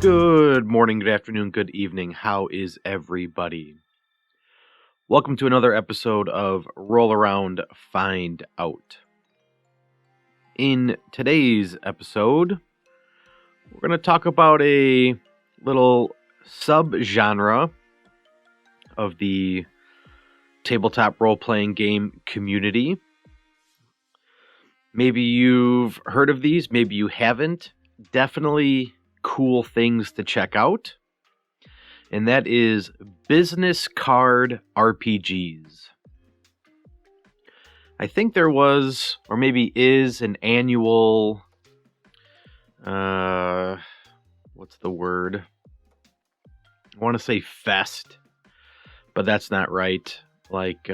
Good morning, good afternoon, good evening. How is everybody? Welcome to another episode of Roll Around, Find Out. In today's episode, we're going to talk about a little sub-genre of the tabletop role-playing game community. Maybe you've heard of these, maybe you haven't. Definitely cool things to check out, and that is business card RPGs. I think there was, or maybe is, an annual, what's the word? I want to say fest, but that's not right. Like,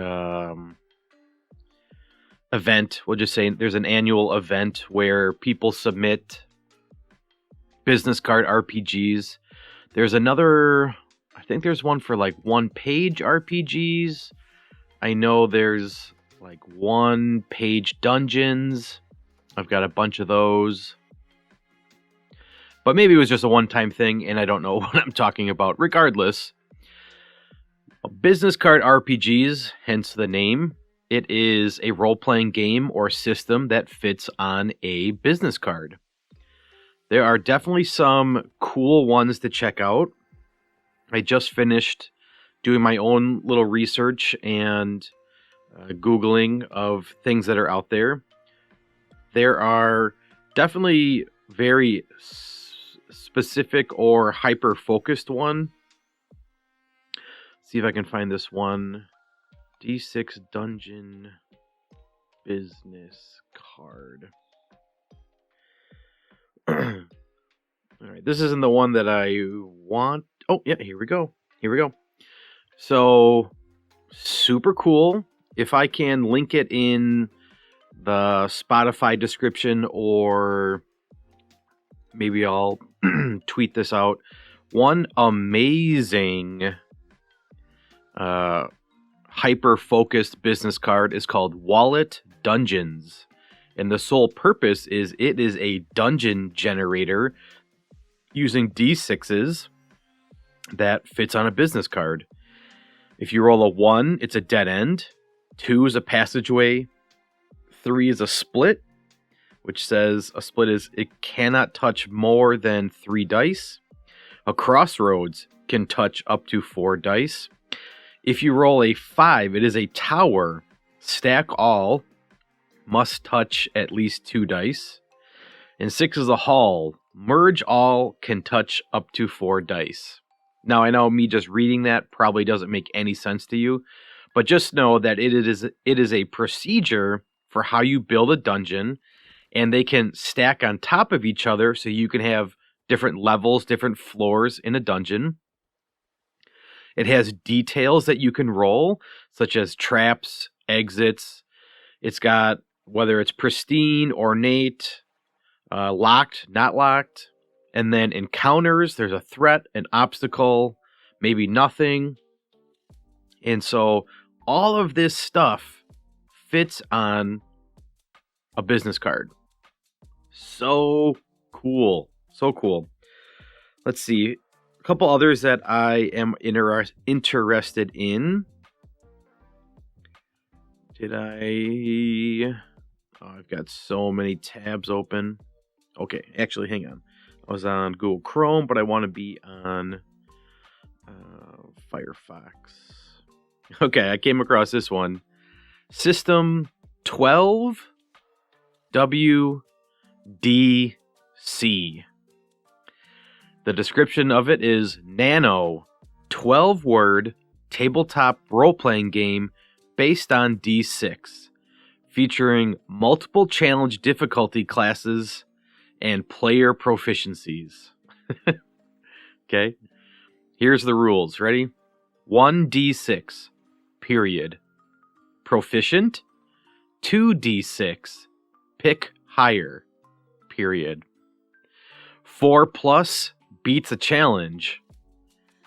event. We'll just say there's an annual event where people submit business card RPGs. There's another, I think there's one for like one-page RPGs. I know there's like one-page dungeons. I've got a bunch of those. But maybe it was just a one-time thing, and I don't know what I'm talking about. Regardless, business card RPGs, hence the name. It is a role-playing game or system that fits on a business card. There are definitely some cool ones to check out. I just finished doing my own little research and Googling of things that are out there. There are definitely very specific or hyper-focused one. See if I can find this one. D6 Dungeon Business Card. Alright, this isn't the one that I want. Oh, yeah, here we go. So, super cool. If I can link it in the Spotify description, or maybe I'll tweet this out. One amazing hyper-focused business card is called Wallet Dungeons. And the sole purpose is it is a dungeon generator using D6s that fits on a business card. If you roll a 1, it's a dead end. 2 is a passageway. 3 is a split, which says a split is it cannot touch more than 3 dice. A crossroads can touch up to 4 dice. If you roll a 5, it is a tower. Stack all. Must touch at least 2 dice. And 6 is a hall. Merge all, can touch up to 4 dice. Now, I know me just reading that probably doesn't make any sense to you, but just know that it is a procedure for how you build a dungeon, and they can stack on top of each other so you can have different levels, different floors in a dungeon. It has details that you can roll, such as traps, exits. It's got whether it's pristine, ornate, locked, not locked, and then encounters. There's a threat, an obstacle, maybe nothing. And so all of this stuff fits on a business card. So cool. So cool. Let's see. A couple others that I am interested in. I've got so many tabs open. Okay, actually, hang on. I was on Google Chrome, but I want to be on Firefox. Okay, I came across this one. System 12WDC. The description of it is Nano 12-word tabletop role-playing game based on D6, featuring multiple challenge difficulty classes and player proficiencies. Okay, here's the rules. Ready? 1d6, period. Proficient, 2d6, pick higher, period. 4+ beats a challenge.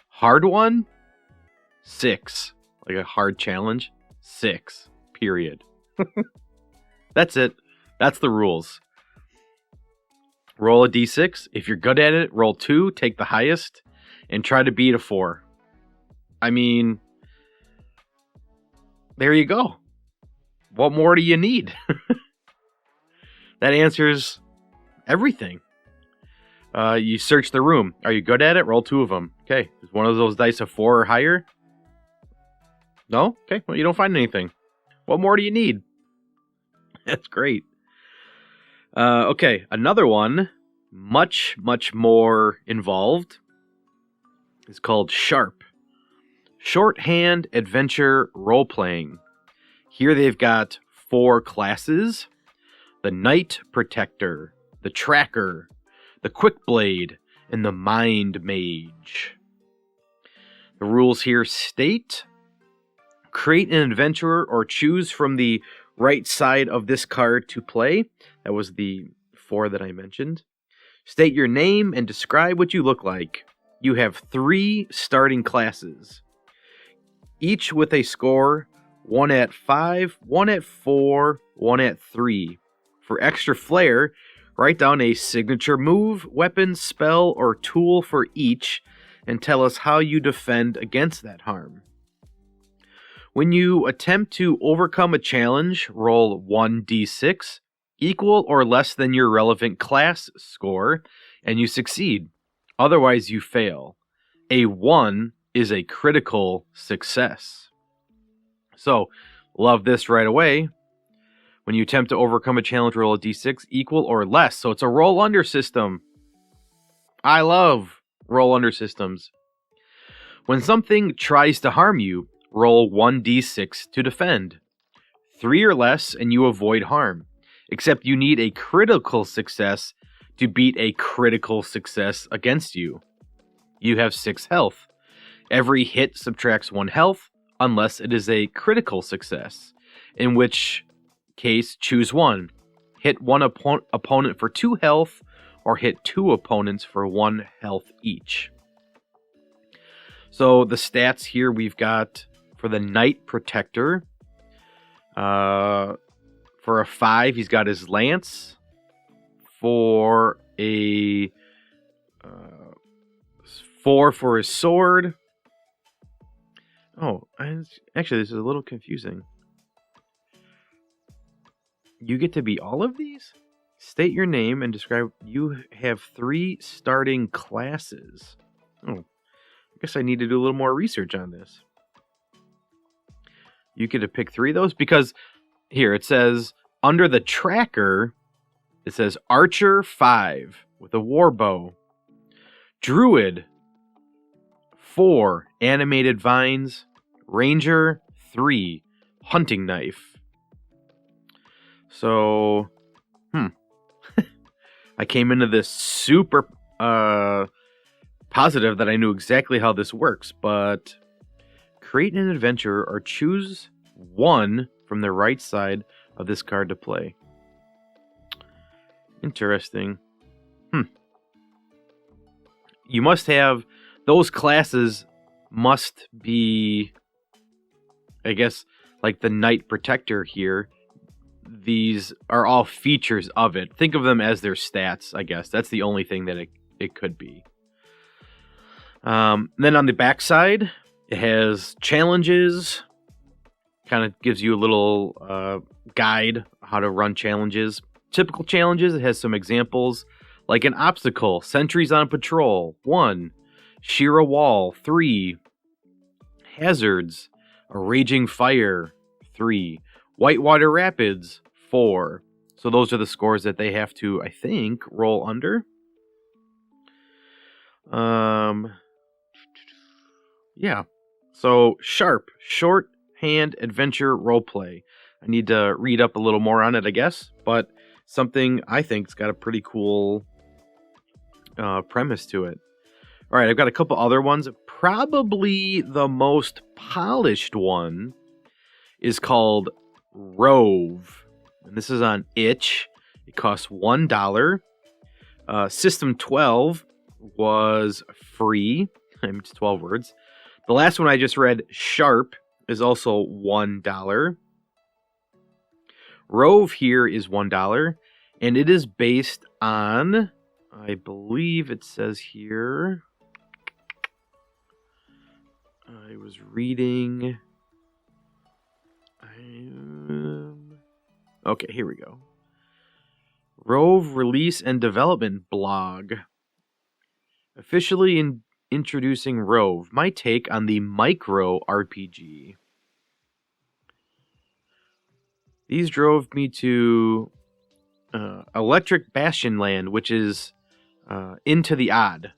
Hard one, 6. Like a hard challenge, 6. Period. That's it. That's the rules. Roll a d6. If you're good at it, roll 2, take the highest, and try to beat a 4. I mean, there you go. What more do you need? That answers everything. You search the room. Are you good at it? Roll 2 of them. Okay. Is one of those dice a 4 or higher? No? Okay. Well, you don't find anything. What more do you need? That's great. Okay. Another one, much, much more involved, is called Sharp. Shorthand Adventure Role-Playing. Here they've got 4 classes. The Knight Protector, the Tracker, the Quick Blade, and the Mind Mage. The rules here state: create an adventure or choose from the right side of this card to play. That was the 4 that I mentioned. State your name and describe what you look like. You have 3 starting classes, each with a score: 1 at 5, 1 at 4, 1 at 3. For extra flair, write down a signature move, weapon, spell, or tool for each, and tell us how you defend against that harm. When you attempt to overcome a challenge, roll 1d6, equal or less than your relevant class score, and you succeed. Otherwise, you fail. A 1 is a critical success. So, love this right away. When you attempt to overcome a challenge, roll a d6, equal or less. So it's a roll under system. I love roll under systems. When something tries to harm you, roll 1d6 to defend. 3 or less and you avoid harm. Except you need a critical success to beat a critical success against you. You have 6 health. Every hit subtracts 1 health unless it is a critical success, in which case choose 1. Hit 1 opponent for 2 health, or hit 2 opponents for 1 health each. So the stats here we've got for the Knight Protector. For a 5, he's got his lance. For a 4 for his sword. Oh, actually, this is a little confusing. You get to be all of these? State your name and describe. You have 3 starting classes. Oh, I guess I need to do a little more research on this. You get to pick 3 of those? Because here it says, under the tracker, it says Archer 5 with a war bow. Druid 4 animated vines. Ranger 3 hunting knife. So, I came into this super positive that I knew exactly how this works, but create an adventure or choose 1 from the right side of this card to play. Interesting. You must have, those classes must be, I guess, like the Knight Protector here. These are all features of it. Think of them as their stats, I guess. That's the only thing that it could be. Then on the back side, it has challenges. Kind of gives you a little guide how to run challenges. Typical challenges, it has some examples. Like an obstacle, sentries on patrol, 1. Shear a wall, 3. Hazards, a raging fire, 3. Whitewater Rapids, 4. So those are the scores that they have to, I think, roll under. Yeah. So Sharp, shorthand adventure roleplay. I need to read up a little more on it, I guess. But something I think's got a pretty cool premise to it. All right, I've got a couple other ones. Probably the most polished one is called Rove. And this is on itch. It costs $1. System 12. was free. It's 12 words. The last one I just read, Sharp, is also $1. Rove here is $1, and it is based on, I believe it says here, I was reading, okay, here we go. Rove Release and Development Blog. Officially introducing Rove, my take on the micro RPG. These drove me to Electric Bastion Land, which is Into the Odd,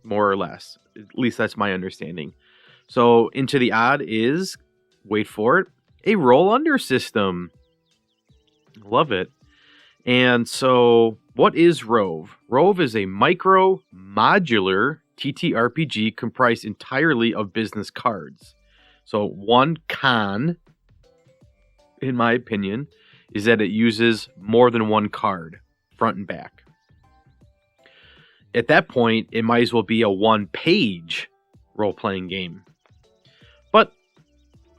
more or less. At least that's my understanding. So Into the Odd is, wait for it, a roll-under system. Love it. And so, what is Rove? Rove is a micro modular TTRPG comprised entirely of business cards. So one con, in my opinion, is that it uses more than one card, front and back. At that point, it might as well be a one-page role-playing game. But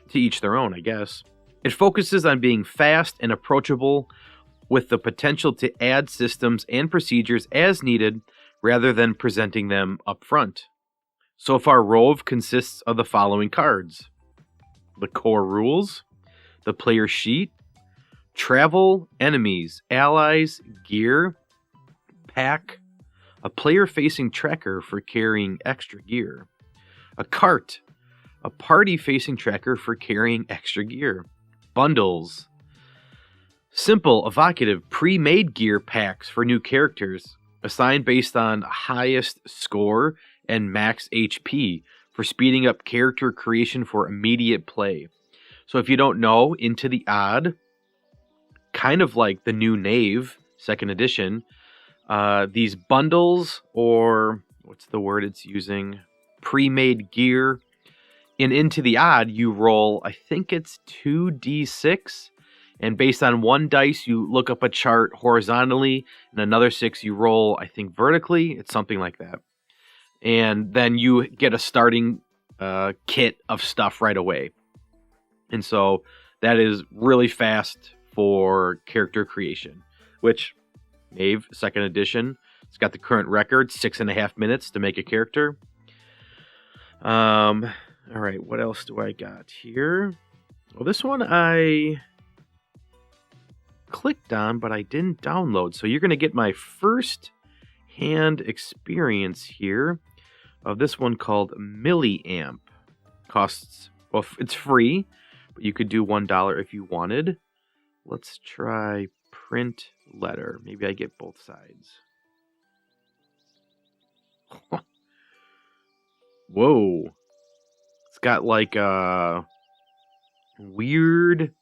to each their own, I guess. It focuses on being fast and approachable, with the potential to add systems and procedures as needed rather than presenting them up front. So far, Rove consists of the following cards: the core rules, the player sheet, travel, enemies, allies, gear, pack, a player-facing tracker for carrying extra gear, a cart, a party-facing tracker for carrying extra gear, bundles, simple, evocative, pre-made gear packs for new characters, assigned based on highest score and max HP for speeding up character creation for immediate play. So if you don't know, Into the Odd, kind of like the new Knave, 2nd edition, these bundles, or what's the word it's using? Pre-made gear. In Into the Odd, you roll, I think it's 2d6, and based on one dice, you look up a chart horizontally, and another 6 you roll, I think, vertically. It's something like that. And then you get a starting kit of stuff right away. And so that is really fast for character creation, which Knave, 2nd edition, it's got the current record, 6.5 minutes to make a character. All right, what else do I got here? Well, this one I clicked on, but I didn't download. So you're going to get my first-hand experience here of this one called Milliamp. Costs, well, it's free, but you could do $1 if you wanted. Let's try print letter. Maybe I get both sides. Whoa. It's got like a weird,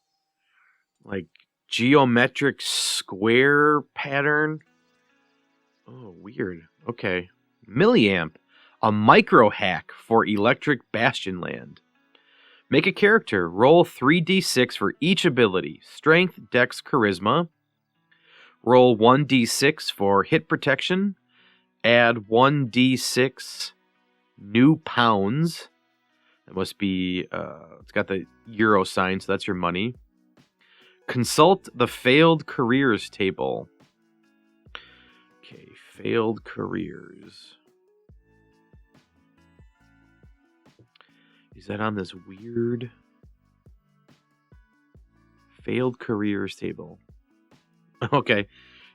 like, geometric square pattern. Oh, weird. Okay. Milliamp, a micro hack for Electric Bastion Land. Make a character. Roll 3d6 for each ability. Strength, Dex, Charisma. Roll 1d6 for hit protection. Add 1d6 new pounds. That must be, it's got the euro sign, so that's your money. Consult the failed careers table. Okay, failed careers. Is that on this weird failed careers table? Okay.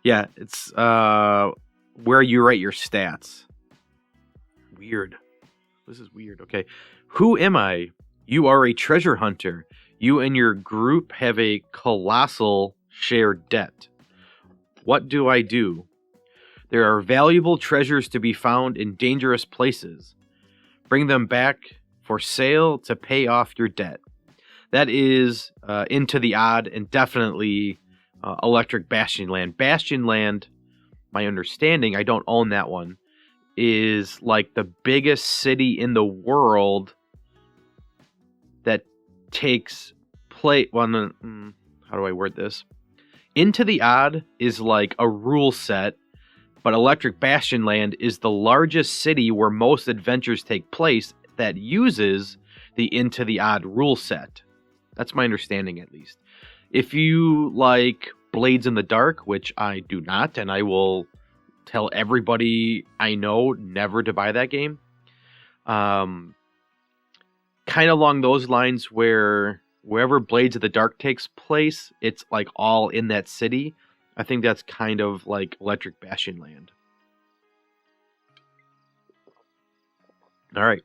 Yeah, it's where you write your stats. Weird. This is weird. Okay. Who am I? You are a treasure hunter. You and your group have a colossal shared debt. What do I do? There are valuable treasures to be found in dangerous places. Bring them back for sale to pay off your debt. That is Into the Odd, and definitely Electric Bastion Land. Bastion Land, my understanding, I don't own that one, is like the biggest city in the world that takes place. Well, how do I word this? Into the Odd is like a rule set, But Electric Bastion Land is the largest city where most adventures take place that uses the Into the Odd rule set. That's my understanding, at least. If you like Blades in the Dark, which I do not, and I will tell everybody I know never to buy that game, kind of along those lines, where wherever Blades of the Dark takes place, it's like all in that city. I think that's kind of like Electric Bastion Land. All right.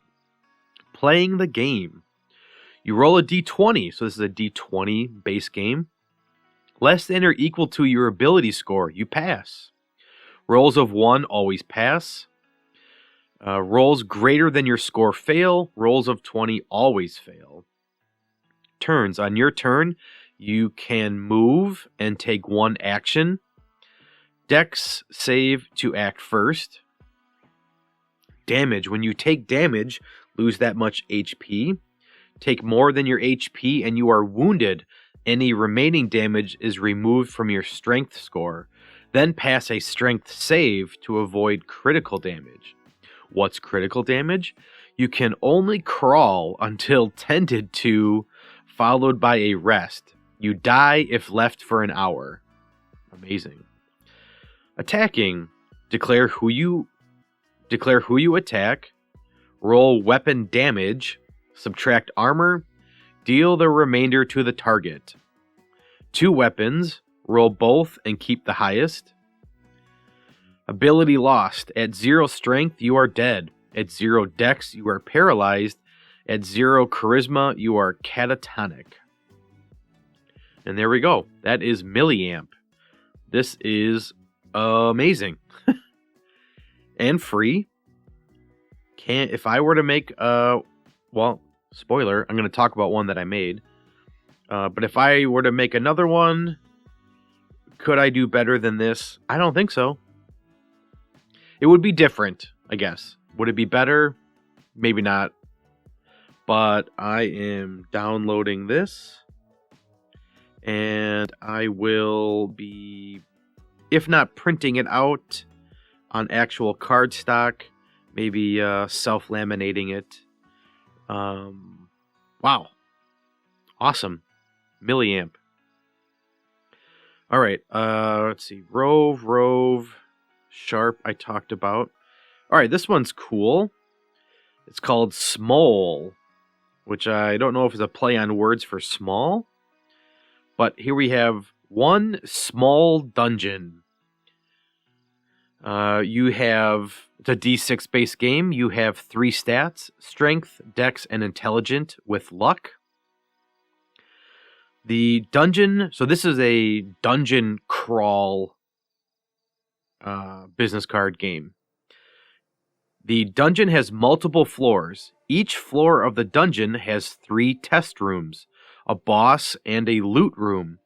Playing the game. You roll a d20, so this is a d20 base game. Less than or equal to your ability score, you pass. Rolls of 1 always pass. Rolls greater than your score fail. Rolls of 20 always fail. Turns. On your turn, you can move and take 1 action. Dex save to act first. Damage. When you take damage, lose that much HP. Take more than your HP and you are wounded. Any remaining damage is removed from your strength score. Then pass a strength save to avoid critical damage. What's critical damage? You can only crawl until tended to, followed by a rest. You die if left for an hour. Amazing. Attacking. Declare who you attack. Roll weapon damage. Subtract armor. Deal the remainder to the target. 2 weapons. Roll both and keep the highest. Ability lost. At 0 strength, you are dead. At 0 dex, you are paralyzed. At 0 charisma, you are catatonic. And there we go. That is Milliamp. This is amazing. And free. If I were to make well, spoiler, I'm going to talk about one that I made. But if I were to make another one, could I do better than this? I don't think so. It would be different, I guess. Would it be better? Maybe not. But I am downloading this. And I will be, if not printing it out on actual cardstock, maybe self-laminating it. Wow. Awesome. Milliamp. All right. Let's see. Rove, Sharp I talked about. All right. This one's cool. It's called Smole, which I don't know if it's a play on words for small. But here we have one small dungeon. It's a D6 base game. You have 3 stats: strength, dex, and intelligent with luck. The dungeon, so this is a dungeon crawl business card game. The dungeon has multiple floors. Each floor of the dungeon has 3 test rooms, a boss, and a loot room.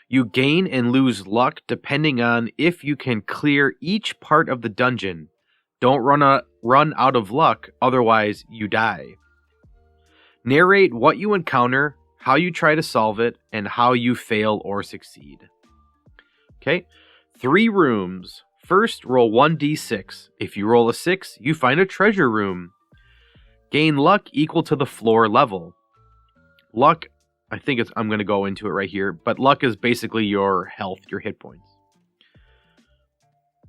You gain and lose luck depending on if you can clear each part of the dungeon. Don't run out of luck, otherwise you die. Narrate what you encounter, how you try to solve it, and how you fail or succeed. Okay, 3 rooms. First, roll 1d6. If you roll a 6, you find a treasure room. Gain luck equal to the floor level. Luck, I'm going to go into it right here, but luck is basically your health, your hit points.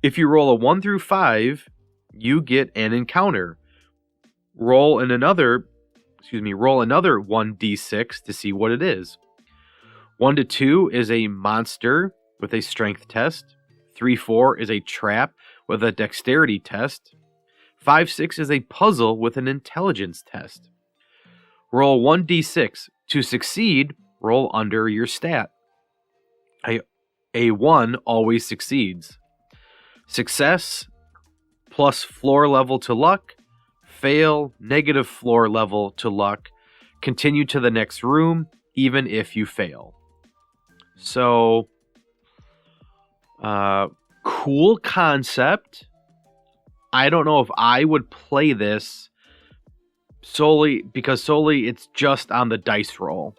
If you roll a 1 through 5, you get an encounter. Roll another 1d6 to see what it is. 1 to 2 is a monster with a strength test. 3-4 is a trap with a dexterity test. 5-6 is a puzzle with an intelligence test. Roll 1d6. To succeed, roll under your stat. A 1 always succeeds. Success plus floor level to luck. Fail, negative floor level to luck. Continue to the next room, even if you fail. So, cool concept. I don't know if I would play this solely it's just on the dice roll.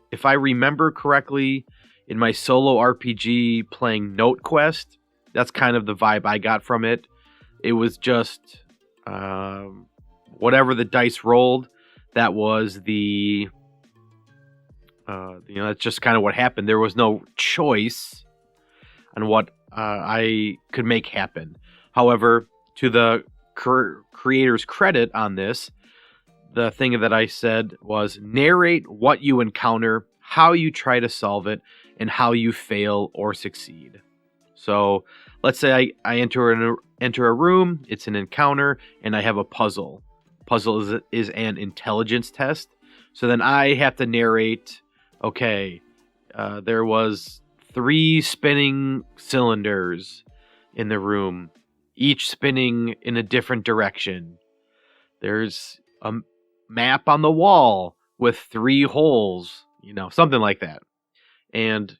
If I remember correctly, in my solo RPG playing Note Quest, That's kind of the vibe I got from it. It was just whatever the dice rolled, that was the that's just kind of what happened. There was no choice on what I could make happen. However, to the creator's credit on this, the thing that I said was narrate what you encounter, how you try to solve it, and how you fail or succeed. So let's say I enter a room, it's an encounter, and I have a puzzle. Puzzle is an intelligence test. So then I have to narrate, okay, there was 3 spinning cylinders in the room, each spinning in a different direction. There's a map on the wall with 3 holes, something like that. And,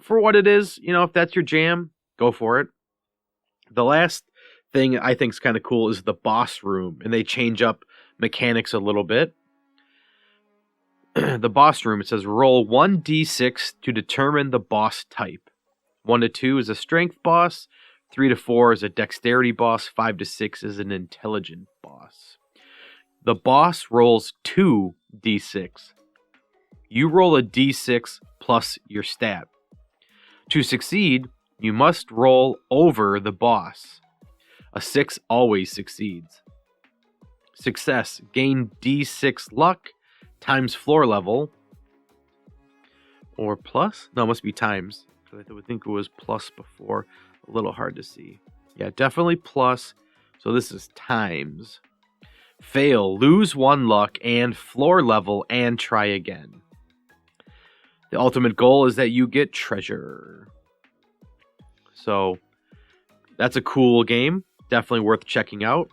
for what it is, if that's your jam, go for it. The last thing I think is kind of cool is the boss room, and they change up mechanics a little bit. The boss room, it says roll 1d6 to determine the boss type. 1 to 2 is a strength boss, 3 to 4 is a dexterity boss, 5 to 6 is an intelligent boss. The boss rolls 2d6. You roll a d6 plus your stat. To succeed, you must roll over the boss. A 6 always succeeds. Success, gain d6 luck times floor level. Or plus? No, it must be times. I would think it was plus before. A little hard to see. Yeah, definitely plus. So this is times. Fail, lose 1 luck and floor level and try again. The ultimate goal is that you get treasure. So that's a cool game. Definitely worth checking out.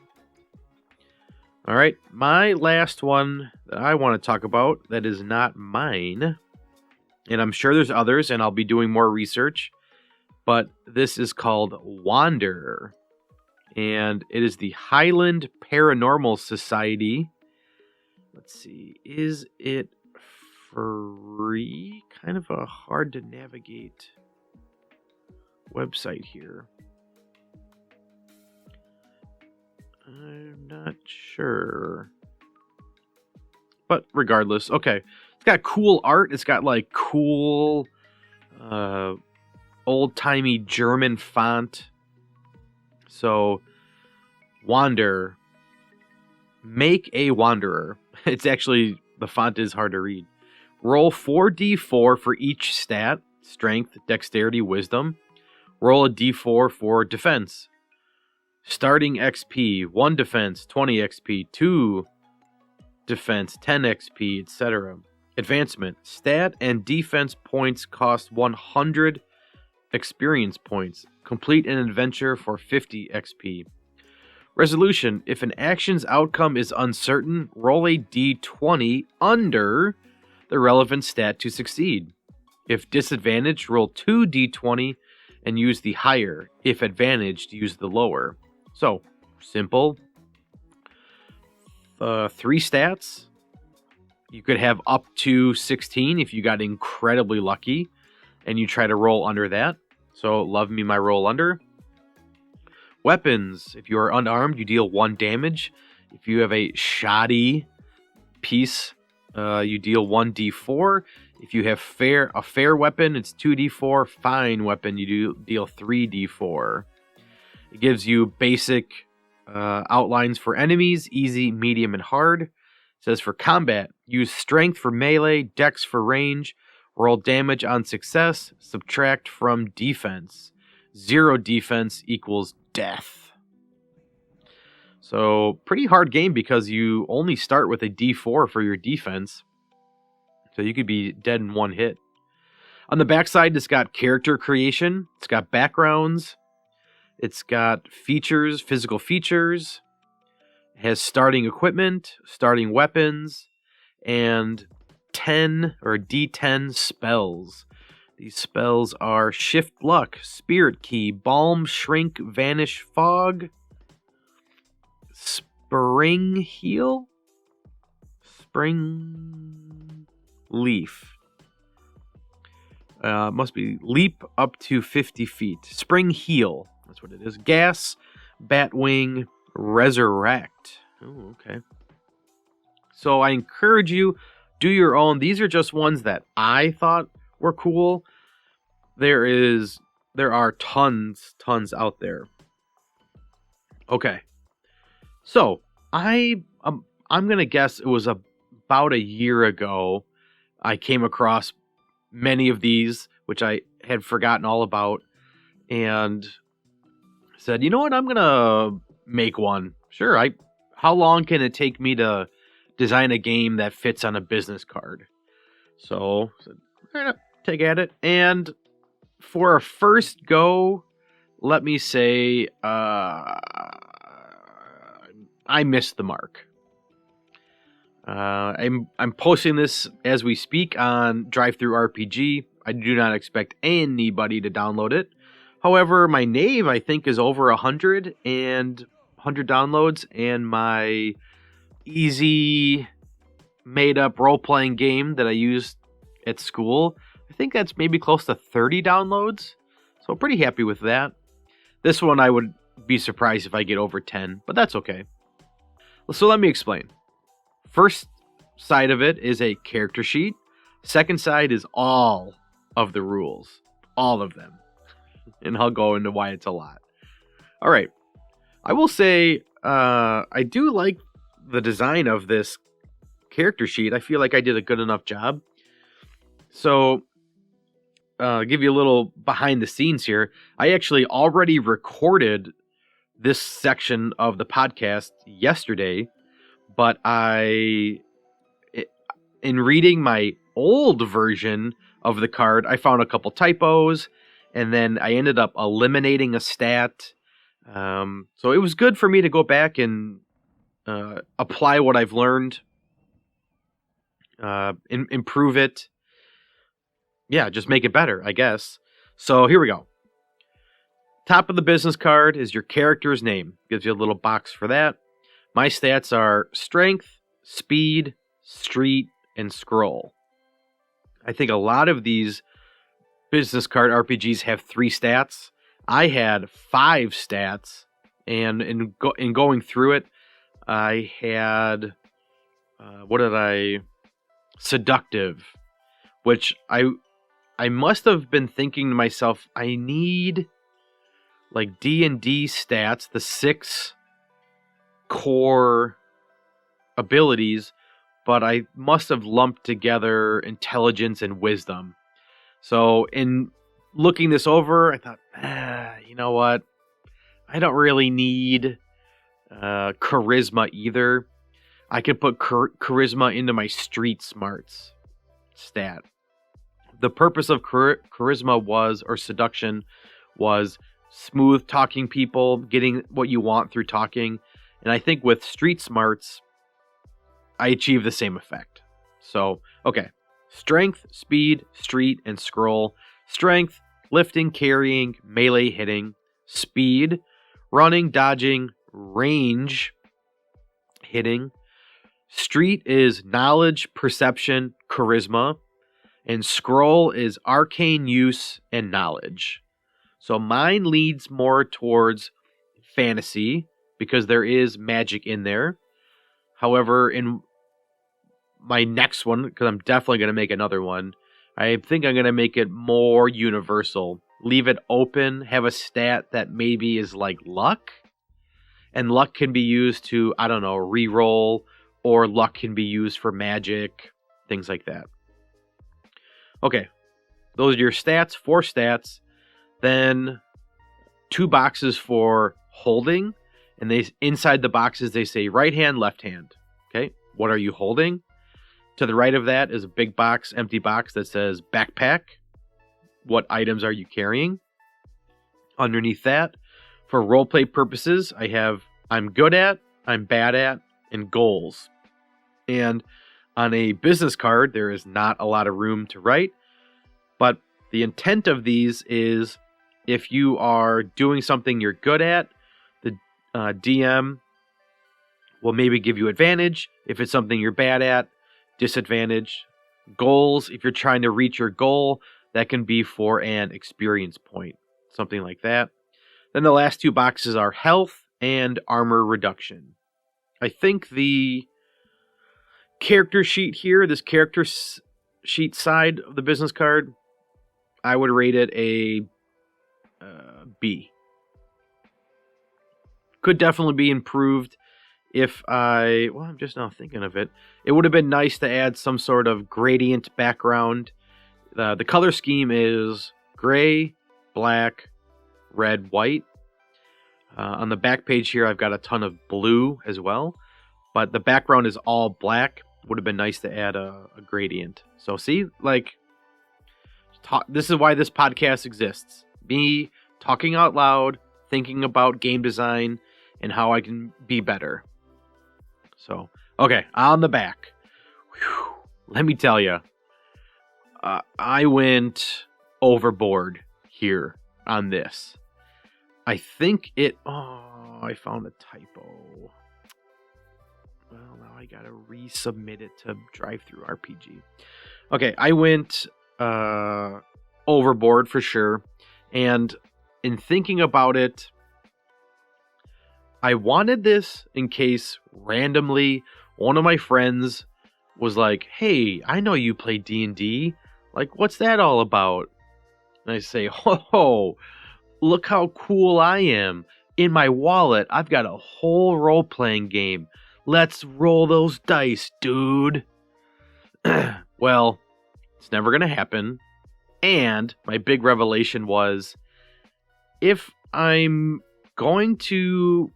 All right, my last one that I want to talk about that is not mine, and I'm sure there's others, and I'll be doing more research, but this is called Wander, and it is the Highland Paranormal Society. Let's see, is it free? Kind of a hard to navigate website here. I'm not sure. But regardless, okay. It's got cool art. It's got like cool old-timey German font. So, Wander. Make a wanderer. It's actually, the font is hard to read. Roll 4d4 for each stat. Strength, dexterity, wisdom. Roll a d4 for defense. Starting XP, 1 defense, 20 XP, 2 defense, 10 XP, etc. Advancement, stat and defense points cost 100 experience points. Complete an adventure for 50 XP. Resolution, if an action's outcome is uncertain, roll a d20 under the relevant stat to succeed. If disadvantaged, roll 2 d20 and use the higher. If advantaged, use the lower. So, simple. 3 stats. You could have up to 16 if you got incredibly lucky and you try to roll under that. So, love me my roll under. Weapons. If you are unarmed, you deal 1 damage. If you have a shoddy piece, you deal 1d4. If you have a fair weapon, it's 2d4. Fine weapon, you deal 3d4. It gives you basic outlines for enemies, easy, medium, and hard. It says for combat, use strength for melee, dex for range, roll damage on success, subtract from defense. 0 defense equals death. So, pretty hard game because you only start with a d4 for your defense. So you could be dead in 1 hit. On the backside, it's got character creation. It's got backgrounds. It's got features, physical features. It has starting equipment, starting weapons, and 10 or D10 spells. These spells are Shift Luck, Spirit Key, Balm, Shrink, Vanish, Fog, Spring Heal, Spring Leaf. Must be leap up to 50 feet. Spring heal. That's what it is. Gas, Batwing, resurrect. Oh, okay. So I encourage you, do your own. These are just ones that I thought were cool. There are tons out there. Okay. So I'm gonna guess it was about a year ago I came across many of these, which I had forgotten all about, and said, you know what, I'm gonna make one. Sure, how long can it take me to design a game that fits on a business card? So take at it. And for a first go, let me say I missed the mark. I'm posting this as we speak on DriveThruRPG. I do not expect anybody to download it. However, my Knave, I think, is over 100 downloads, and my easy made-up role-playing game that I used at school, I think that's maybe close to 30 downloads. So pretty happy with that. This one I would be surprised if I get over 10, but that's okay. So let me explain. First side of it is a character sheet. Second side is all of the rules. All of them. And I'll go into why it's a lot. All right. I will say I do like the design of this character sheet. I feel like I did a good enough job. So I'll give you a little behind the scenes here. I actually already recorded this section of the podcast yesterday, but in reading my old version of the card, I found a couple typos, and then I ended up eliminating a stat. So it was good for me to go back and apply what I've learned, improve it. Yeah, just make it better, I guess. So here we go. Top of the business card is your character's name. Gives you a little box for that. My stats are strength, speed, street, and scroll. I think a lot of these business card RPGs have 3 stats. I had 5 stats, and in going through it, I had seductive, which I must have been thinking to myself, I need like D&D stats, the 6 core abilities, but I must have lumped together intelligence and wisdom. So in looking this over, I thought, you know what? I don't really need charisma either. I could put charisma into my street smarts stat. The purpose of charisma or seduction was smooth talking people, getting what you want through talking. And I think with street smarts, I achieve the same effect. So, okay. Strength, speed, street, and scroll. Strength, lifting, carrying, melee hitting. Speed, running, dodging, range, hitting. Street is knowledge, perception, charisma. And scroll is arcane use and knowledge. So mine leads more towards fantasy because there is magic in there. However, in my next one, because I'm definitely going to make another one, I think I'm going to make it more universal. Leave it open, have a stat that maybe is like luck. And luck can be used to, I don't know, reroll, or luck can be used for magic, things like that. Okay, those are your stats, 4 stats. Then 2 boxes for holding, and inside the boxes they say right hand, left hand. Okay, what are you holding? To the right of that is a big box, empty box that says backpack. What items are you carrying? Underneath that, for roleplay purposes, I have I'm good at, I'm bad at, and goals. And on a business card, there is not a lot of room to write, but the intent of these is if you are doing something you're good at, the DM will maybe give you advantage. If it's something you're bad at, disadvantage. Goals, if you're trying to reach your goal, That can be for an experience point, something like that. Then the last 2 boxes are health and armor reduction. I think the character sheet here, this character sheet side of the business card, I would rate it a B. Could definitely be improved if I'm just now thinking of it. It would have been nice to add some sort of gradient background. The color scheme is gray, black, red, white. On the back page here, I've got a ton of blue as well. But the background is all black. Would have been nice to add a gradient. So see, this is why this podcast exists. Me talking out loud, thinking about game design, and how I can be better. So, okay, on the back. Whew, let me tell you, I went overboard here on this. I think I found a typo. Well, now I gotta resubmit it to DriveThruRPG. Okay, I went overboard for sure. And in thinking about it, I wanted this in case randomly one of my friends was like, hey, I know you play D&D. Like, what's that all about? And I say, ho, look how cool I am. In my wallet, I've got a whole role-playing game. Let's roll those dice, dude. Well, it's never going to happen. And my big revelation was, if I'm going to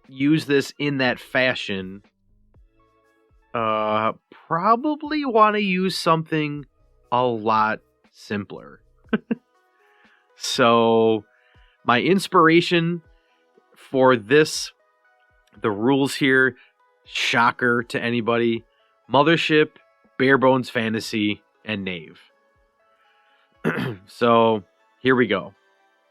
use this in that fashion, probably want to use something a lot simpler. So my inspiration for this, the rules here, shocker to anybody, Mothership, Barebones Fantasy, and Knave. So here we go.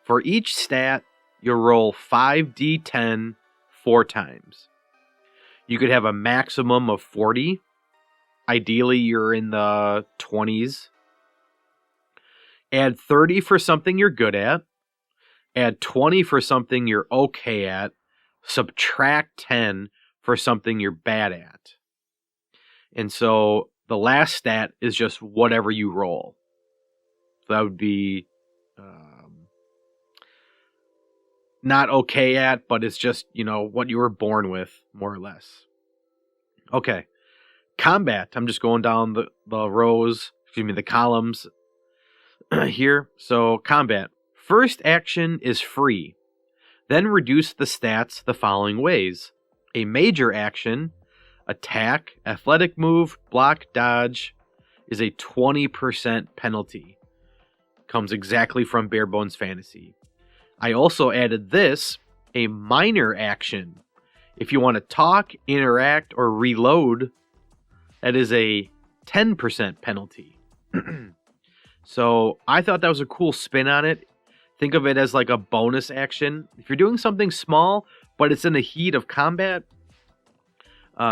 For each stat, you'll roll 5d10 4 times. You could have a maximum of 40. Ideally, you're in the 20s. Add 30 for something you're good at. Add 20 for something you're okay at. Subtract 10 for something you're bad at. And so the last stat is just whatever you roll. So that would be not okay at, but it's just, what you were born with, more or less. Okay. Combat. I'm just going down the the columns here. So combat. First action is free. Then reduce the stats the following ways. A major action, attack, athletic move, block, dodge, is a 20% penalty. Comes exactly from Barebones Fantasy. I also added this, a minor action. If you want to talk, interact, or reload, that is a 10% penalty. So I thought that was a cool spin on it. Think of it as like a bonus action. If you're doing something small, but it's in the heat of combat,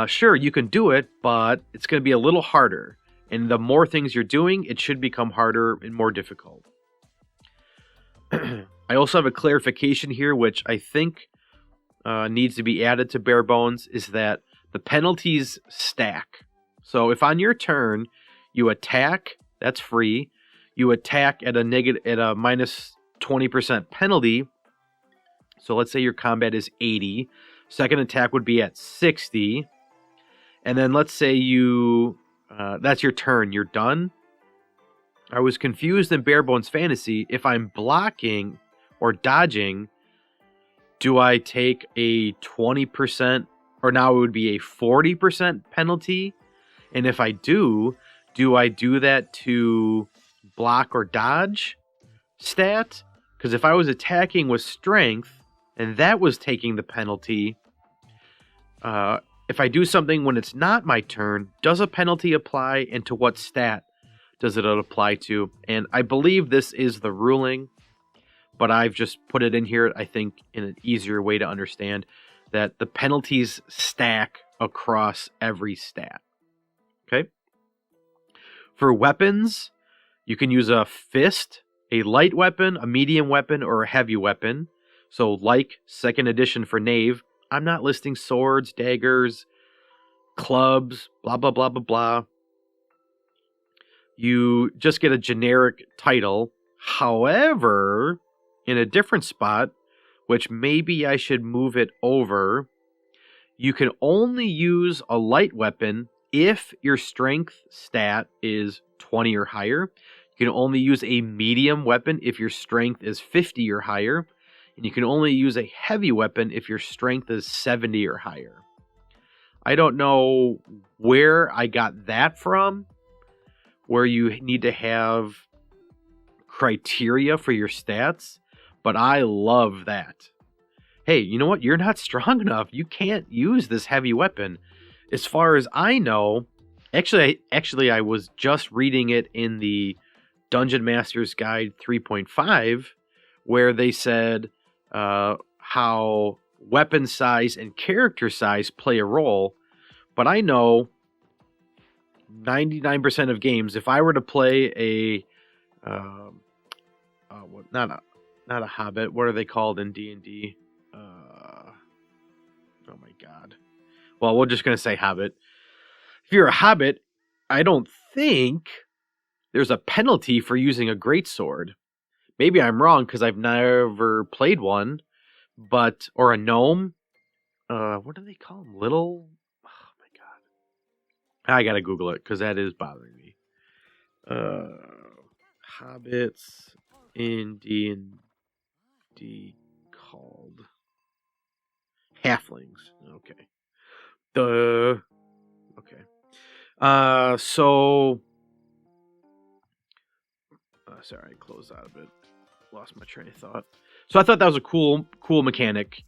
sure, you can do it, but it's going to be a little harder. And the more things you're doing, it should become harder and more difficult. I also have a clarification here, which I think needs to be added to Barebones, is that the penalties stack. So if on your turn you attack, that's free. You attack at a minus 20% penalty. So let's say your combat is 80. Second attack would be at 60. And then let's say that's your turn. You're done. I was confused in Barebones Fantasy. If I'm blocking or dodging, do I take a 20%, or now it would be a 40% penalty? And if I do I do that to block or dodge stat? Because if I was attacking with strength and that was taking the penalty, if I do something when it's not my turn, does a penalty apply, and to what stat does it apply to? And I believe this is the ruling, but I've just put it in here, I think, in an easier way to understand that the penalties stack across every stat. Okay? For weapons, You can use a fist, a light weapon, a medium weapon, or a heavy weapon. So like 2nd edition for Knave, I'm not listing swords, daggers, clubs, blah, blah, blah, blah, blah. You just get a generic title. However, in a different spot, which maybe I should move it over, you can only use a light weapon if your strength stat is 20 or higher. You can only use a medium weapon if your strength is 50 or higher. And you can only use a heavy weapon if your strength is 70 or higher. I don't know where I got that from, where you need to have criteria for your stats, but I love that. Hey, you know what? You're not strong enough. You can't use this heavy weapon. As far as I know, actually I was just reading it in the Dungeon Master's Guide 3.5, where they said how weapon size and character size play a role. But I know 99% of games, if I were to play not a hobbit, what are they called in D&D? Oh my god. Well, we're just going to say hobbit. If you're a hobbit, I don't think there's a penalty for using a greatsword. Maybe I'm wrong because I've never played one, or a gnome. What do they call them? Little? Oh my god. I gotta Google it because that is bothering me. Hobbits in D&D called halflings. Okay. Okay. Sorry, I closed out a bit. Lost my train of thought. So I thought that was a cool mechanic.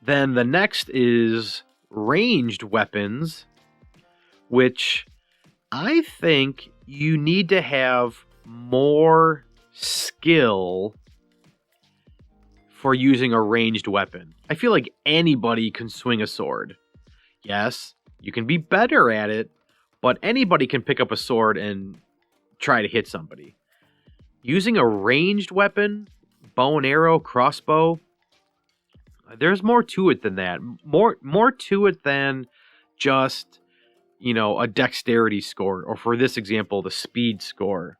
Then the next is ranged weapons, which I think you need to have more skill for using a ranged weapon. I feel like anybody can swing a sword. Yes, you can be better at it, but anybody can pick up a sword and try to hit somebody. Using a ranged weapon, bow and arrow, crossbow, there's more to it than that. More to it than just, a dexterity score, or for this example, the speed score.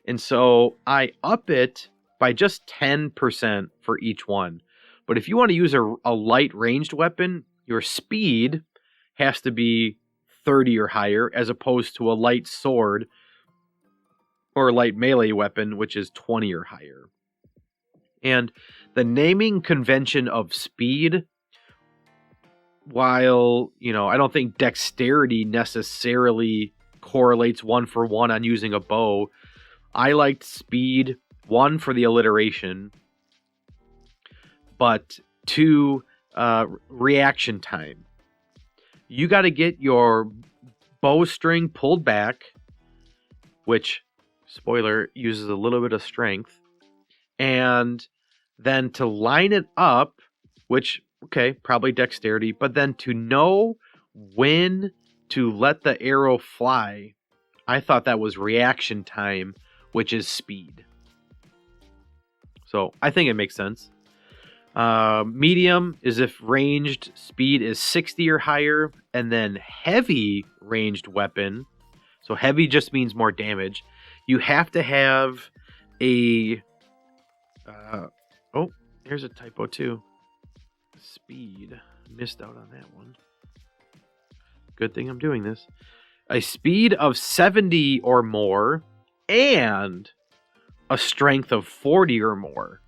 And so I up it by just 10% for each one. But if you want to use a light ranged weapon, your speed has to be 30 or higher, as opposed to a light sword or a light melee weapon, which is 20 or higher. And the naming convention of speed, while, I don't think dexterity necessarily correlates 1-for-1 on using a bow, I liked speed, 1, for the alliteration, but 2, reaction time. You got to get your bowstring pulled back, which, spoiler, uses a little bit of strength, and then to line it up, which, okay, probably dexterity, but then to know when to let the arrow fly, I thought that was reaction time, which is speed. So I think it makes sense. Medium is if ranged speed is 60 or higher, and then heavy ranged weapon, so heavy just means more damage, you have to have a here's a typo too. Speed. Missed out on that one. Good thing I'm doing this. A speed of 70 or more and a strength of 40 or more.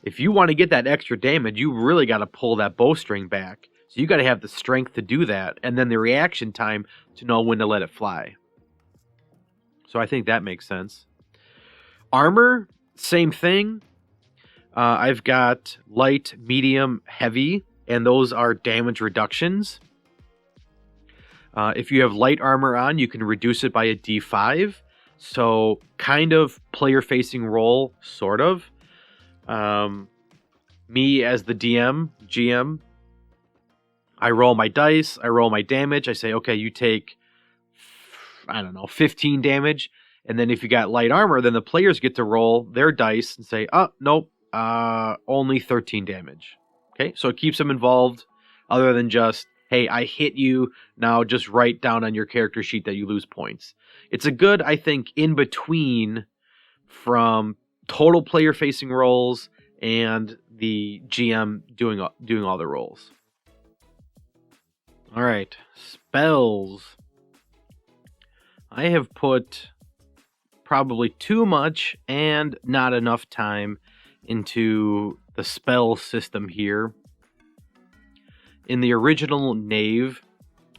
If you want to get that extra damage, you really got to pull that bowstring back. So you got to have the strength to do that, and then the reaction time to know when to let it fly. So I think that makes sense. Armor, same thing. I've got light, medium, heavy, and those are damage reductions. If you have light armor on, you can reduce it by a D5. So kind of player-facing role, sort of. Me as the GM, I roll my dice, I roll my damage, I say, okay, you take, 15 damage, And then if you got light armor, then the players get to roll their dice and say, oh, nope, only 13 damage. Okay, so it keeps them involved other than just, hey, I hit you, now just write down on your character sheet that you lose points. It's a good, I think, in between from total player facing rolls and the GM doing all the rolls. All right, spells. I have put probably too much and not enough time into the spell system here. In the original Knave,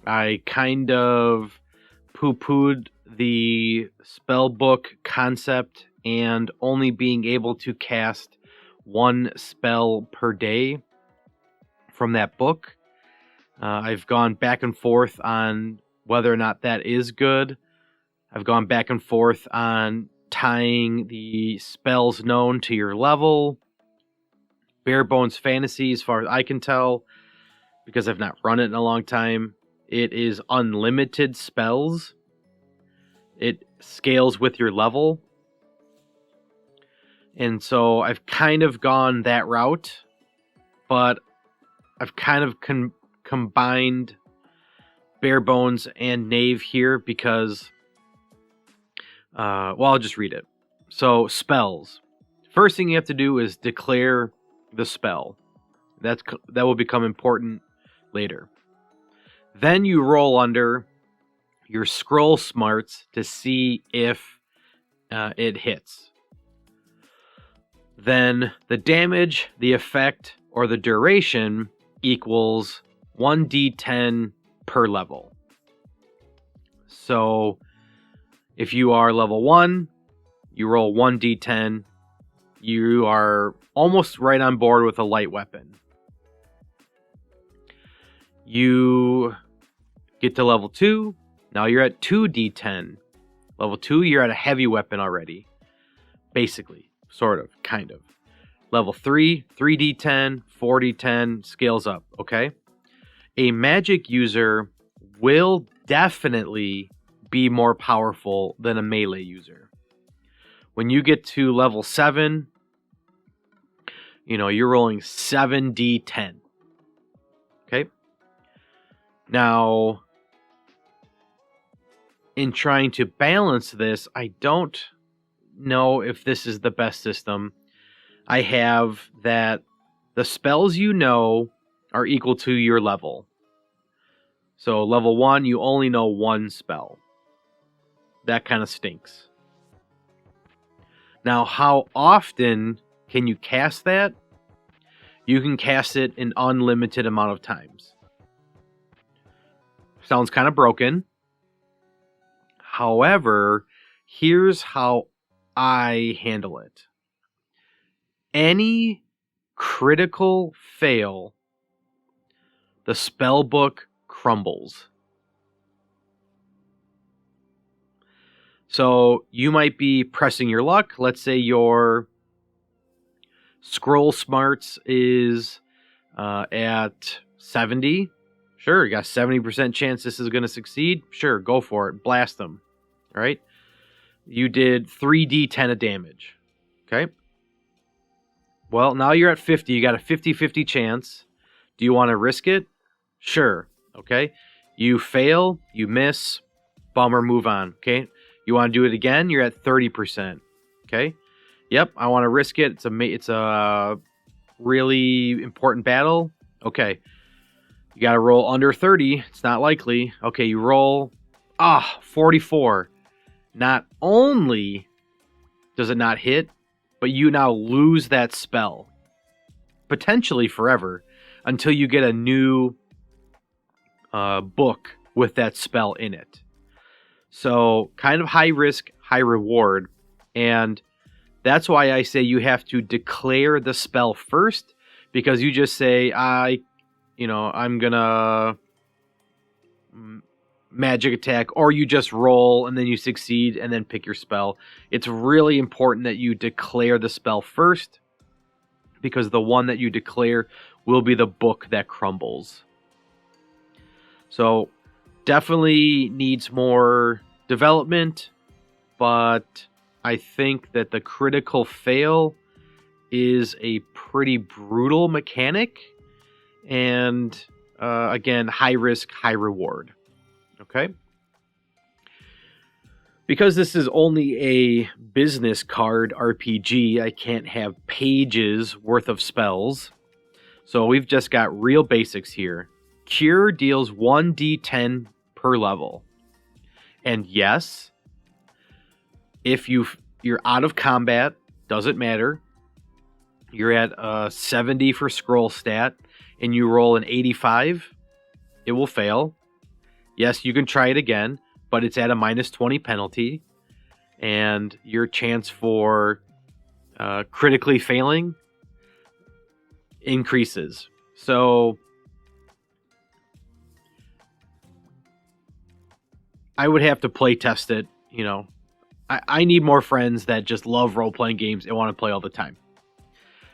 I kind of poo-pooed the spell book concept and only being able to cast one spell per day from that book. I've gone back and forth on whether or not that is good. I've gone back and forth on tying the spells known to your level. Bare bones fantasy, as far as I can tell, because I've not run it in a long time, it is unlimited spells. It scales with your level. And so I've kind of gone that route, but I've kind of combined Bare Bones and Knave here because, well, I'll just read it. So, spells. First thing you have to do is declare the spell. That will become important later. Then you roll under your scroll smarts to see if it hits. Then the damage, the effect, or the duration equals 1d10 per level. So if you are level 1, you roll 1d10. You are almost right on board with a light weapon. You get to level 2. Now you're at 2d10. Level 2, you're at a heavy weapon already. Basically. Sort of. Kind of. Level 3, 3d10, 4d10, scales up. Okay? A magic user will definitely be more powerful than a melee user. When you get to level 7, you're rolling 7d10. Okay? Now, in trying to balance this, I don't know if this is the best system. I have that the spells are equal to your level. So level 1, you only know one spell. That kind of stinks. Now, how often can you cast that? You can cast it an unlimited amount of times. Sounds kind of broken. However, here's how I handle it. Any critical fail, the spell book crumbles. So you might be pressing your luck. Let's say your scroll smarts is at 70. Sure, you got 70% chance this is going to succeed. Sure, go for it. Blast them. All right. You did 3d10 of damage. Okay. Well, now you're at 50. You got a 50-50 chance. Do you want to risk it? Sure. Okay. You fail. You miss. Bummer. Move on. Okay. You want to do it again? You're at 30%. Okay. Yep. I want to risk it. It's a really important battle. Okay. You got to roll under 30. It's not likely. Okay. You roll 44. Not only does it not hit, but you now lose that spell. Potentially forever. Until you get a new book with that spell in it. So, kind of high risk, high reward. And that's why I say you have to declare the spell first. Because you just say, I'm gonna magic attack, or you just roll and then you succeed and then pick your spell. It's really important that you declare the spell first, because the one that you declare will be the book that crumbles. So definitely needs more development. but I think that the critical fail is a pretty brutal mechanic, and again, high risk, high reward. Okay. Because this is only a business card RPG, I can't have pages worth of spells. So we've just got real basics here. Cure deals 1d10 per level. And yes, if you're out of combat, doesn't matter. You're at 70 for scroll stat, and you roll an 85, it will fail. Yes, you can try it again, but it's at a -20 penalty, and your chance for critically failing increases. So I would have to play test it. You know, I need more friends that just love role-playing games and want to play all the time.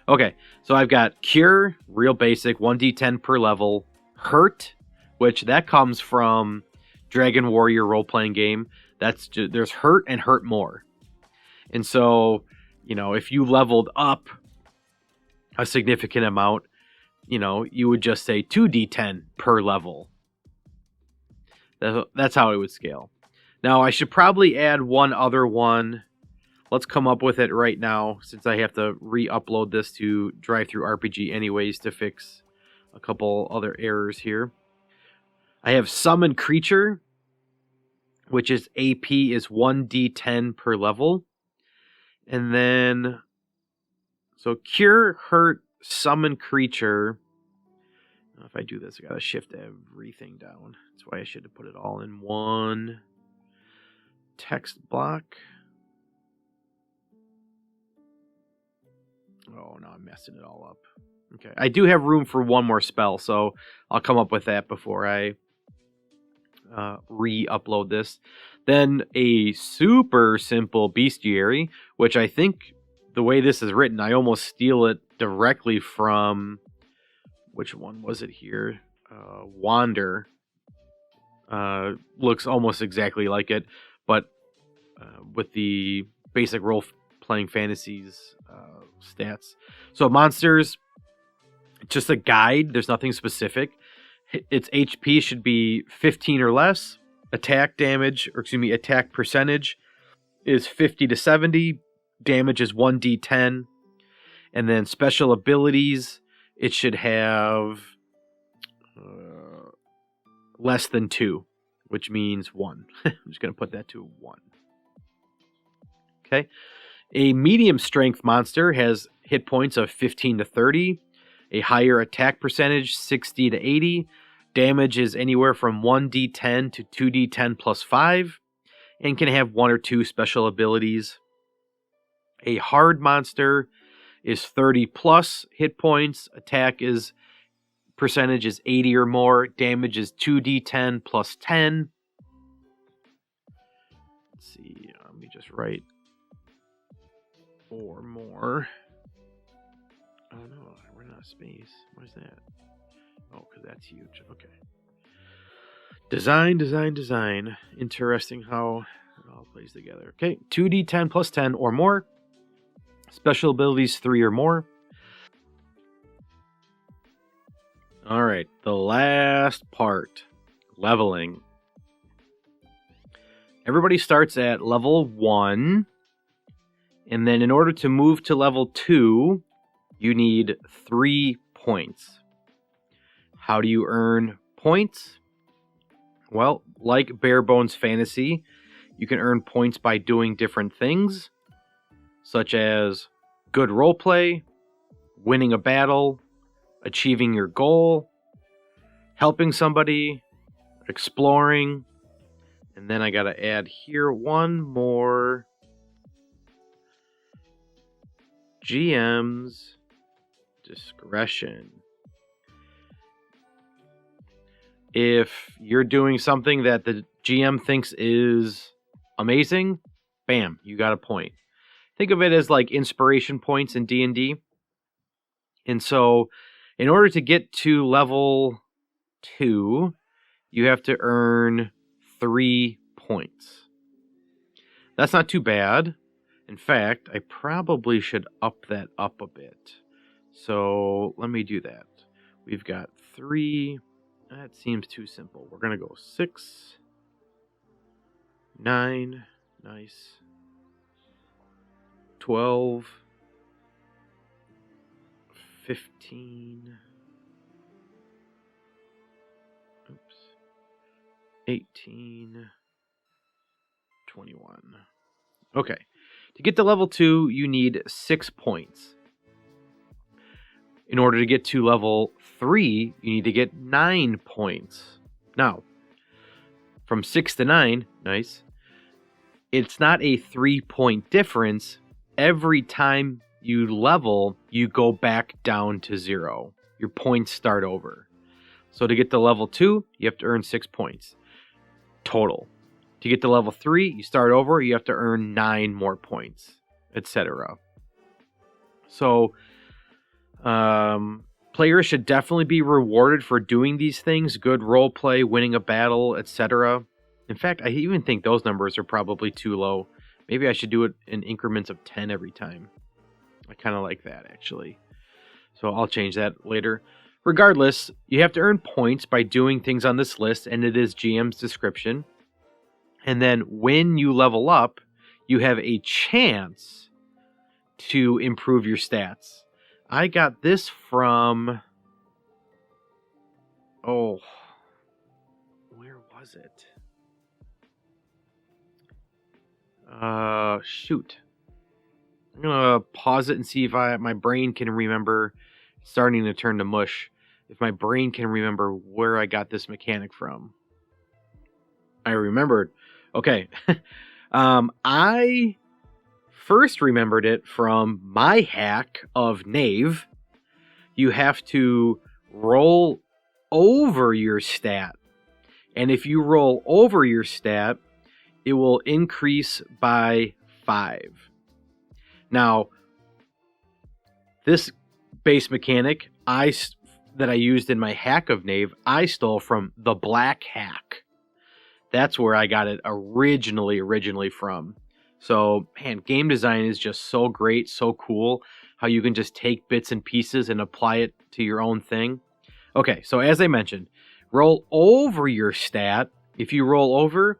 Okay, so I've got Cure, real basic, 1d10 per level. Hurt, which that comes from Dragon Warrior role-playing game. That's just, there's hurt and hurt more. And so, you know, if you leveled up a significant amount, you know, you would just say 2d10 per level. That's how it would scale. Now, I should probably add one other one. Let's come up with it right now, since I have to re-upload this to DriveThruRPG anyways to fix a couple other errors here. I have Summon Creature, which is AP is 1d10 per level. And then, so Cure, Hurt, Summon Creature. If I do this, I gotta shift everything down. That's why I should have put it all in one text block. Oh, no, I'm messing it all up. Okay, I do have room for one more spell, so I'll come up with that before I re-upload this. Then a super simple bestiary, which I think the way this is written, I almost steal it directly from, which one was it here? Wander. Looks almost exactly like it, but with the basic role-playing fantasies stats. So monsters, just a guide. There's nothing specific. Its HP should be 15 or less. Attack damage, or excuse me, attack percentage is 50 to 70. Damage is 1d10. And then special abilities, it should have less than 2, which means 1. I'm just going to put that to 1. Okay. A medium strength monster has hit points of 15 to 30. A higher attack percentage, 60 to 80. Damage is anywhere from 1d10 to 2d10 plus 5. And can have 1 or 2 special abilities. A hard monster is 30 plus hit points. Attack is percentage is 80 or more. Damage is 2d10 plus 10. Let's see. Let me just write or more. Oh no, we're not a space. What is that? Oh, because that's huge. Okay. Design. Interesting how it all plays together. Okay, 2d10 plus 10 or more. Special abilities 3 or more. All right, the last part, leveling. Everybody starts at level 1, and then in order to move to level 2, you need 3 points. How do you earn points? Well, like Bare Bones Fantasy, you can earn points by doing different things, such as good roleplay, winning a battle, achieving your goal, helping somebody, exploring, and then I gotta add here one more. GM's discretion. If you're doing something that the GM thinks is amazing, bam, you got a point. Think of it as like inspiration points in D&D. And so in order to get to level 2, you have to earn 3 points. That's not too bad. In fact, I probably should up that up a bit. So let me do that. We've got 3. That seems too simple. We're going to go 6, 9, nice, 12, 15, oops, 18, 21. Okay. To get to level 2, you need 6 points. In order to get to level 3, you need to get 9 points. Now, from 6 to 9, nice, it's not a 3-point difference. Every time you level, you go back down to 0. Your points start over. So to get to level 2, you have to earn 6 points total. To get to level 3, you start over, you have to earn 9 more points, etc. So, players should definitely be rewarded for doing these things. Good role play, winning a battle, etc. In fact, I even think those numbers are probably too low. Maybe I should do it in increments of 10 every time. I kind of like that, actually. So I'll change that later. Regardless, you have to earn points by doing things on this list, and it is GM's description. And then when you level up, you have a chance to improve your stats. I got this from... Oh, where was it? Shoot. I'm gonna pause it and see if my brain can remember. It's starting to turn to mush. If my brain can remember where I got this mechanic from. I remembered. Okay. I first remembered it from my hack of Knave. You have to roll over your stat. And if you roll over your stat, it will increase by 5. Now, this base mechanic that I used in my hack of Knave, I stole from the Black Hack. That's where I got it originally from. So, man, game design is just so great, so cool, how you can just take bits and pieces and apply it to your own thing. Okay, so as I mentioned, roll over your stat. If you roll over,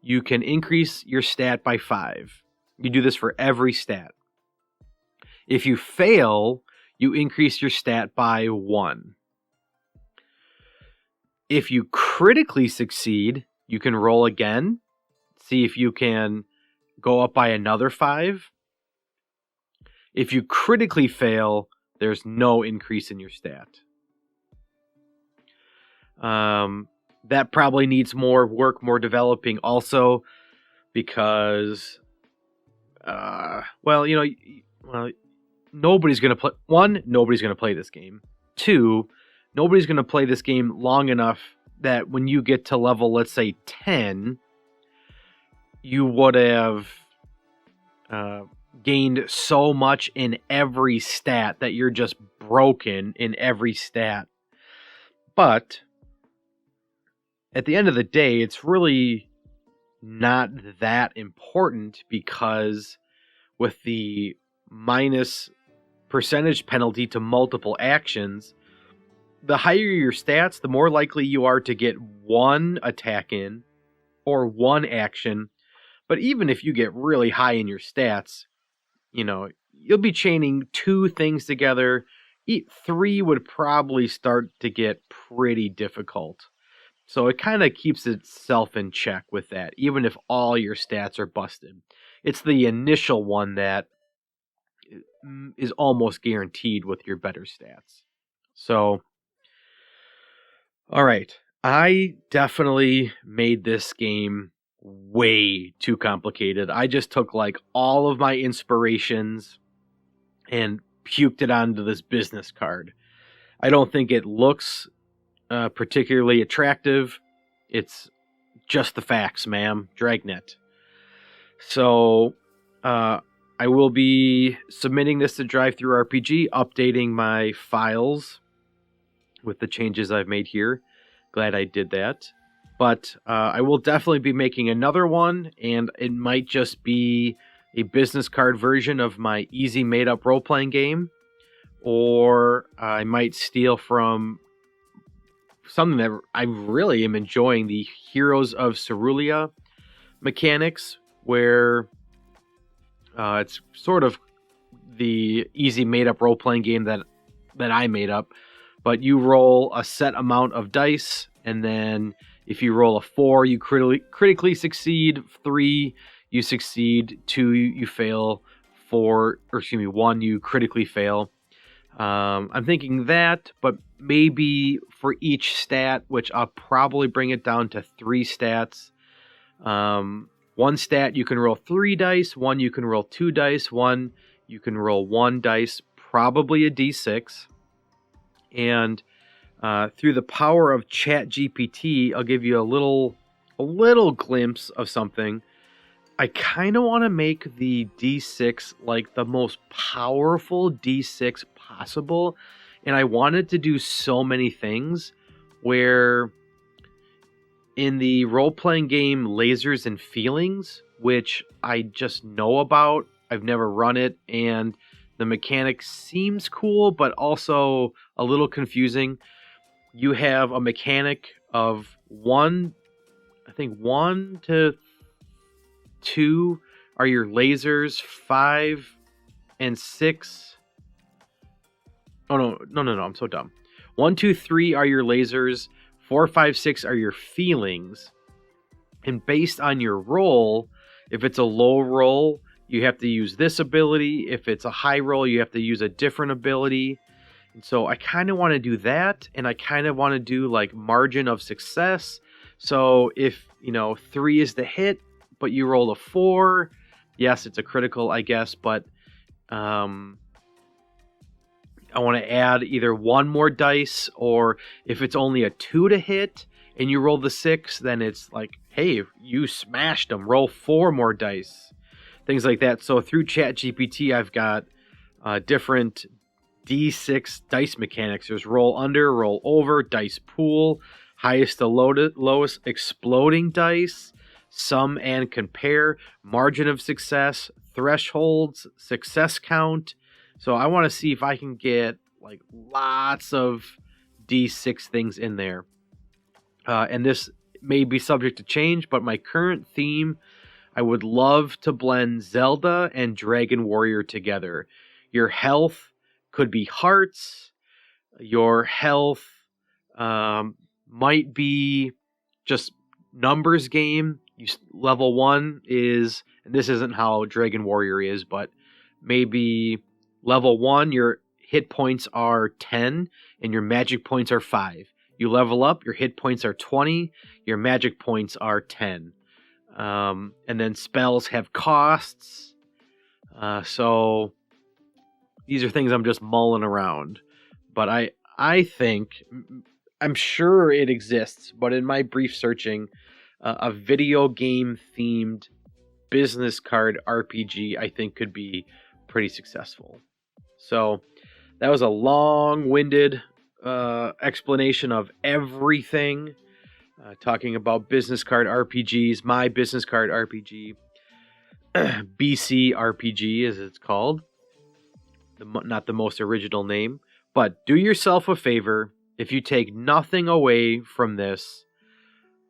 you can increase your stat by 5. You do this for every stat. If you fail, you increase your stat by 1. If you critically succeed, you can roll again, see if you can go up by another 5. If you critically fail, there's no increase in your stat. That probably needs more work, more developing also, because, nobody's going to play. 1, nobody's going to play this game. 2, nobody's going to play this game long enough that when you get to level, let's say 10, you would have gained so much in every stat that you're just broken in every stat. But at the end of the day, it's really not that important, because with the minus percentage penalty to multiple actions, the higher your stats, the more likely you are to get 1 attack in or 1 action. But even if you get really high in your stats, you'll be chaining 2 things together. 3 would probably start to get pretty difficult. So it kind of keeps itself in check with that, even if all your stats are busted. It's the initial one that is almost guaranteed with your better stats. So, all right. I definitely made this game way too complicated. I just took all of my inspirations and puked it onto this business card. I don't think it looks particularly attractive. It's just the facts, ma'am. Dragnet. So, I will be submitting this to DriveThruRPG, updating my files with the changes I've made here. Glad I did that. But I will definitely be making another one, and it might just be a business card version of my easy made-up role-playing game, or I might steal from something that I really am enjoying, the Heroes of Cerulean mechanics, where it's sort of the easy made-up role-playing game that I made up, but you roll a set amount of dice, and then if you roll a 4, you critically succeed. 3, you succeed. 2, you fail. 1, you critically fail. I'm thinking that, but maybe for each stat, which I'll probably bring it down to 3 stats. 1 stat, you can roll 3 dice. 1, you can roll 2 dice. 1, you can roll 1 dice, probably a d6. And through the power of ChatGPT, I'll give you a little glimpse of something. I kind of want to make the D6 like the most powerful D6 possible. And I wanted to do so many things where in the role-playing game Lasers and Feelings, which I just know about, I've never run it, and the mechanic seems cool, but also a little confusing. You have a mechanic of 1 to 2 are your lasers, 5 and 6. Oh, no, I'm so dumb. 1, 2, 3 are your lasers, 4, 5, 6 are your feelings. And based on your roll, if it's a low roll, you have to use this ability. If it's a high roll, you have to use a different ability. And so I kind of want to do that, and I kind of want to do like margin of success. So if, 3 is the hit, but you roll a 4, yes, it's a critical, I guess, but I want to add either 1 more dice, or if it's only a 2 to hit and you roll the 6, then it's like, hey, you smashed them, roll 4 more dice. Things like that. So through ChatGPT, I've got different D6 dice mechanics. There's roll under, roll over, dice pool, highest to lowest exploding dice, sum and compare, margin of success, thresholds, success count. So I want to see if I can get like lots of D6 things in there. And this may be subject to change, but my current theme, I would love to blend Zelda and Dragon Warrior together. Your health could be hearts. Your health might be just numbers game. Level 1 is, and this isn't how Dragon Warrior is, but maybe level 1, your hit points are 10 and your magic points are 5. You level up, your hit points are 20, your magic points are 10. And then spells have costs. So these are things I'm just mulling around. But I think, I'm sure it exists, but in my brief searching, a video game themed business card RPG I think could be pretty successful. So that was a long-winded explanation of everything, talking about business card RPGs, my business card RPG, BC RPG as it's called, not the most original name. But do yourself a favor, if you take nothing away from this,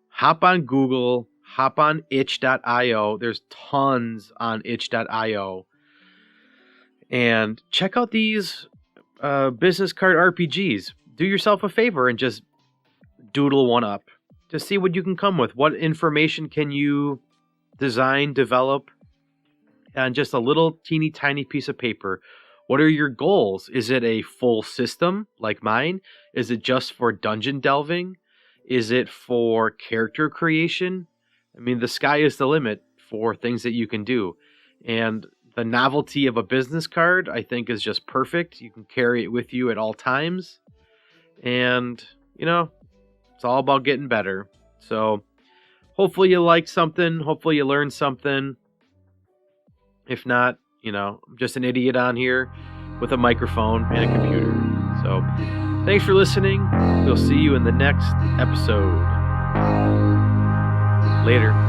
hop on Google, hop on itch.io. There's tons on itch.io. And check out these business card RPGs. Do yourself a favor and just doodle one up. Just see what you can come with. What information can you design, develop, on just a little teeny tiny piece of paper? What are your goals? Is it a full system like mine? Is it just for dungeon delving? Is it for character creation? I mean, the sky is the limit for things that you can do. And the novelty of a business card, I think, is just perfect. You can carry it with you at all times. And, it's all about getting better. So hopefully you liked something. Hopefully you learned something. If not, I'm just an idiot on here with a microphone and a computer. So thanks for listening. We'll see you in the next episode. Later.